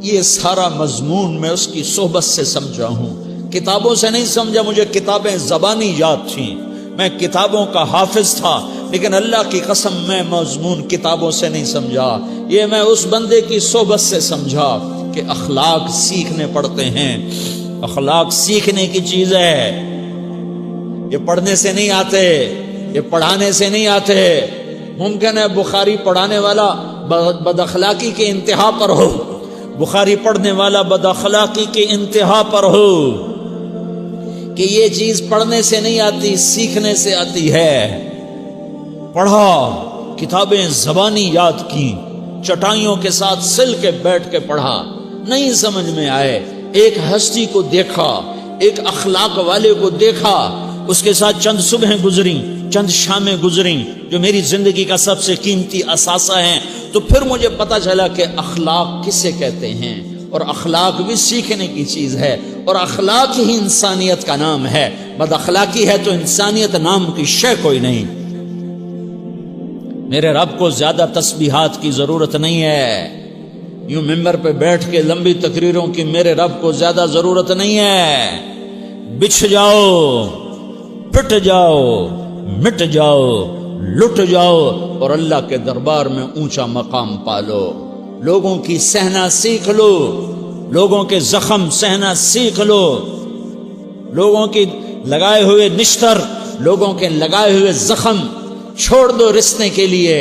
یہ سارا مضمون میں اس کی صحبت سے سمجھا ہوں، کتابوں سے نہیں سمجھا۔ مجھے کتابیں زبانی یاد تھیں، میں کتابوں کا حافظ تھا، لیکن اللہ کی قسم میں مضمون کتابوں سے نہیں سمجھا، یہ میں اس بندے کی صحبت سے سمجھا کہ اخلاق سیکھنے پڑتے ہیں۔ اخلاق سیکھنے کی چیز ہے، یہ پڑھنے سے نہیں آتے، یہ پڑھانے سے نہیں آتے۔ ممکن ہے بخاری پڑھانے والا بد اخلاقی کے انتہا پر ہو، بخاری پڑھنے والا بد اخلاقی کے انتہا پر ہو، کہ یہ چیز پڑھنے سے نہیں آتی، سیکھنے سے آتی ہے۔ پڑھا، کتابیں زبانی یاد کی، چٹائیوں کے ساتھ سل کے بیٹھ کے پڑھا، نہیں سمجھ میں آئے، ایک ہستی کو دیکھا، ایک اخلاق والے کو دیکھا، اس کے ساتھ چند صبحیں گزری، چند شامیں گزری جو میری زندگی کا سب سے قیمتی اثاثہ ہیں، تو پھر مجھے پتا چلا کہ اخلاق کسے کہتے ہیں، اور اخلاق بھی سیکھنے کی چیز ہے، اور اخلاق ہی انسانیت کا نام ہے۔ بد اخلاقی ہے تو انسانیت نام کی شے کوئی نہیں۔ میرے رب کو زیادہ تسبیحات کی ضرورت نہیں ہے، یوں ممبر پہ بیٹھ کے لمبی تقریروں کی میرے رب کو زیادہ ضرورت نہیں ہے۔ بچھ جاؤ، پٹ جاؤ، مٹ جاؤ، لٹ جاؤ، اور اللہ کے دربار میں اونچا مقام پالو۔ لوگوں کی سہنا سیکھ لو، لوگوں کے زخم سہنا سیکھ لو، لوگوں کی لگائے ہوئے نشتر، لوگوں کے لگائے ہوئے زخم چھوڑ دو رسنے کے لیے،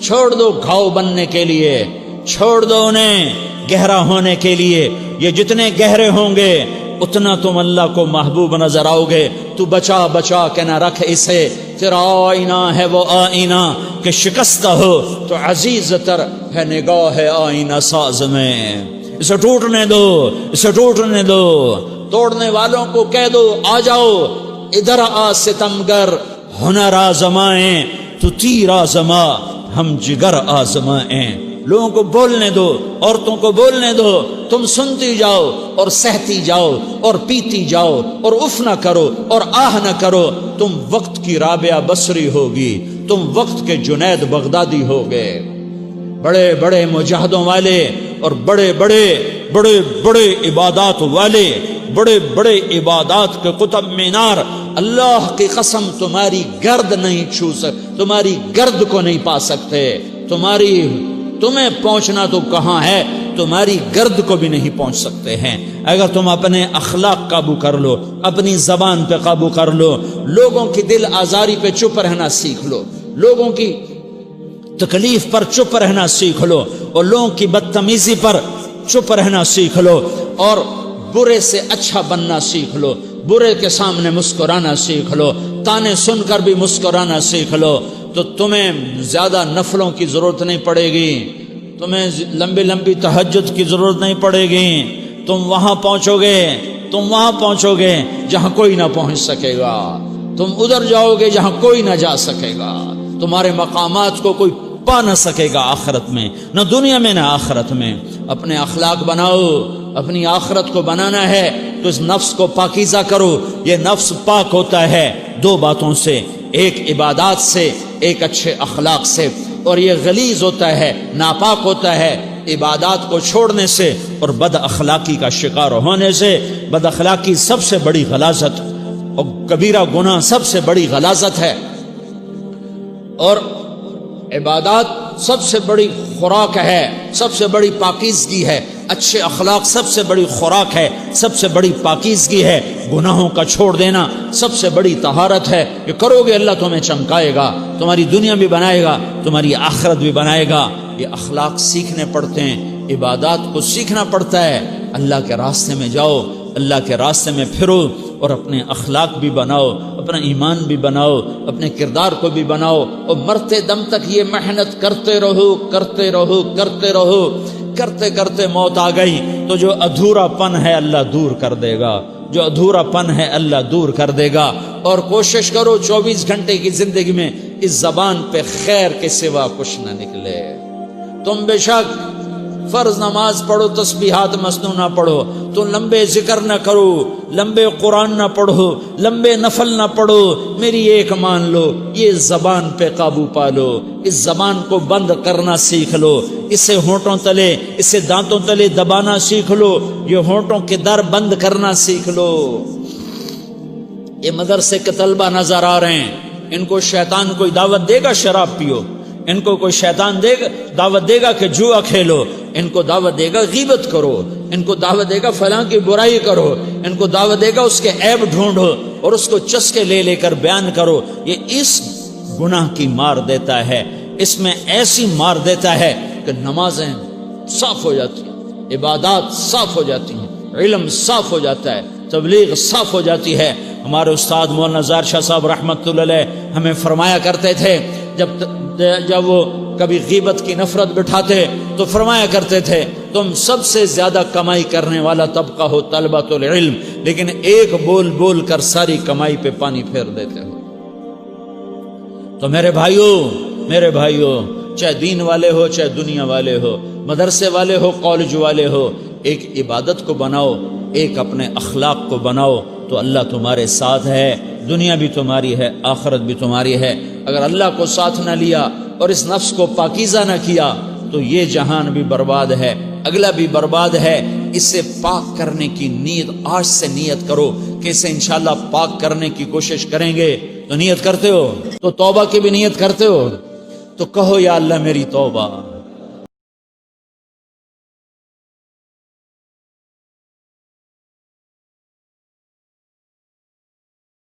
چھوڑ دو گھاؤ بننے کے لیے، چھوڑ دو انہیں گہرا ہونے کے لیے۔ یہ جتنے گہرے ہوں گے اتنا تم اللہ کو محبوب نظر آؤ گے۔ تو بچا بچا کے نہ رکھ اسے، تیرا آئینہ ہے وہ آئینہ کہ شکستہ ہو تو عزیز تر ہے نگاہ آئینہ ساز میں۔ اسے ٹوٹنے دو، اسے ٹوٹنے دو۔ توڑنے والوں کو کہہ دو آ جاؤ ادھر آ ستمگر، ہنر آزمائیں تو تیر آزما، ہم جگر آزمائیں۔ لوگوں کو بولنے دو، عورتوں کو بولنے دو، تم سنتی جاؤ اور سہتی جاؤ اور پیتی جاؤ اور اف نہ کرو اور آہ نہ کرو۔ تم وقت کی رابعہ بصری ہوگی، تم وقت کے جنید بغدادی ہوگے۔ بڑے بڑے مجاہدوں والے اور بڑے بڑے بڑے بڑے عبادات والے، بڑے بڑے عبادات کے قطب مینار، اللہ کی قسم تمہاری گرد نہیں چھو سکتے، تمہاری گرد کو نہیں پا سکتے۔ تمہیں پہنچنا تو کہاں ہے، تمہاری گرد کو بھی نہیں پہنچ سکتے ہیں۔ اگر تم اپنے اخلاق قابو کر لو، اپنی زبان پہ قابو کر لو، لوگوں کی دل آزاری پہ چپ رہنا سیکھ لو، لوگوں کی تکلیف پر چپ رہنا سیکھ لو، اور لوگوں کی بدتمیزی پر چپ رہنا سیکھ لو، اور برے سے اچھا بننا سیکھ لو، برے کے سامنے مسکرانا سیکھ لو، تانے سن کر بھی مسکرانا سیکھ لو، تو تمہیں زیادہ نفلوں کی ضرورت نہیں پڑے گی، تمہیں لمبی لمبی تہجد کی ضرورت نہیں پڑے گی۔ تم وہاں پہنچو گے جہاں کوئی نہ پہنچ سکے گا، تم ادھر جاؤ گے جہاں کوئی نہ جا سکے گا، تمہارے مقامات کو کوئی پا نہ سکے گا آخرت میں، نہ دنیا میں نہ آخرت میں۔ اپنے اخلاق بناؤ، اپنی آخرت کو بنانا ہے تو اس نفس کو پاکیزہ کرو۔ یہ نفس پاک ہوتا ہے دو باتوں سے، ایک عبادات سے، ایک اچھے اخلاق سے، اور یہ غلیظ ہوتا ہے، ناپاک ہوتا ہے عبادات کو چھوڑنے سے اور بد اخلاقی کا شکار ہونے سے۔ بد اخلاقی سب سے بڑی غلاظت اور کبیرہ گناہ سب سے بڑی غلاظت ہے، اور عبادات سب سے بڑی خوراک ہے، سب سے بڑی پاکیزگی ہے۔ اچھے اخلاق سب سے بڑی خوراک ہے، سب سے بڑی پاکیزگی ہے۔ گناہوں کا چھوڑ دینا سب سے بڑی طہارت ہے۔ یہ کرو گے اللہ تمہیں چمکائے گا، تمہاری دنیا بھی بنائے گا، تمہاری آخرت بھی بنائے گا۔ یہ اخلاق سیکھنے پڑتے ہیں، عبادات کو سیکھنا پڑتا ہے۔ اللہ کے راستے میں جاؤ، اللہ کے راستے میں پھرو، اور اپنے اخلاق بھی بناؤ، اپنا ایمان بھی بناؤ، اپنے کردار کو بھی بناؤ، اور مرتے دم تک یہ محنت کرتے رہو کرتے رہو کرتے رہو۔ کرتے کرتے موت آ گئی تو جو ادھورا پن ہے اللہ دور کر دے گا، جو ادھورا پن ہے اللہ دور کر دے گا۔ اور کوشش کرو 24 گھنٹے کی زندگی میں اس زبان پہ خیر کے سوا کچھ نہ نکلے۔ تم بے شک فرض نماز پڑھو تسبیحات مسنونہ پڑھو، تو لمبے ذکر نہ کرو، لمبے قرآن نہ پڑھو، لمبے نفل نہ پڑھو، میری ایک مان لو، یہ زبان پہ قابو پالو، اس زبان کو بند کرنا سیکھ لو، اسے ہونٹوں تلے، اسے دانتوں تلے دبانا سیکھ لو، یہ ہونٹوں کے در بند کرنا سیکھ لو۔ یہ مدرسے کے طلبہ نظر آ رہے ہیں، ان کو شیطان کوئی دعوت دے گا شراب پیو، ان کو کوئی شیطان دعوت دے گا کہ جوا کھیلو، ان کو دعوت دے گا غیبت کرو، ان کو دعوت دے گا فلاں کی برائی کرو، ان کو دعوت دے گا اس کے عیب ڈھونڈو اور اس کو چسکے لے لے کر بیان کرو۔ یہ اس گناہ کی مار دیتا ہے، اس میں ایسی مار دیتا ہے کہ نمازیں صاف ہو جاتی ہیں، عبادات صاف ہو جاتی ہیں، علم صاف ہو جاتا ہے، تبلیغ صاف ہو جاتی ہے۔ ہمارے استاد مولانا زار شاہ صاحب رحمۃ اللہ علیہ ہمیں فرمایا کرتے تھے، جب وہ کبھی غیبت کی نفرت بٹھاتے تو فرمایا کرتے تھے تم سب سے زیادہ کمائی کرنے والا طبقہ ہو طلبۃ العلم، لیکن ایک بول بول کر ساری کمائی پہ پانی پھیر دیتے ہو۔ تو میرے بھائیوں چاہے دین والے ہو چاہے دنیا والے ہو، مدرسے والے ہو کالج والے ہو، ایک عبادت کو بناؤ، ایک اپنے اخلاق کو بناؤ، تو اللہ تمہارے ساتھ ہے، دنیا بھی تمہاری ہے، آخرت بھی تمہاری ہے۔ اگر اللہ کو ساتھ نہ لیا اور اس نفس کو پاکیزہ نہ کیا تو یہ جہان بھی برباد ہے، اگلا بھی برباد ہے۔ اسے پاک کرنے کی نیت آج سے نیت کرو کہ اسے انشاءاللہ پاک کرنے کی کوشش کریں گے۔ تو نیت کرتے ہو تو توبہ کی بھی نیت کرتے ہو، تو کہو یا اللہ میری توبہ،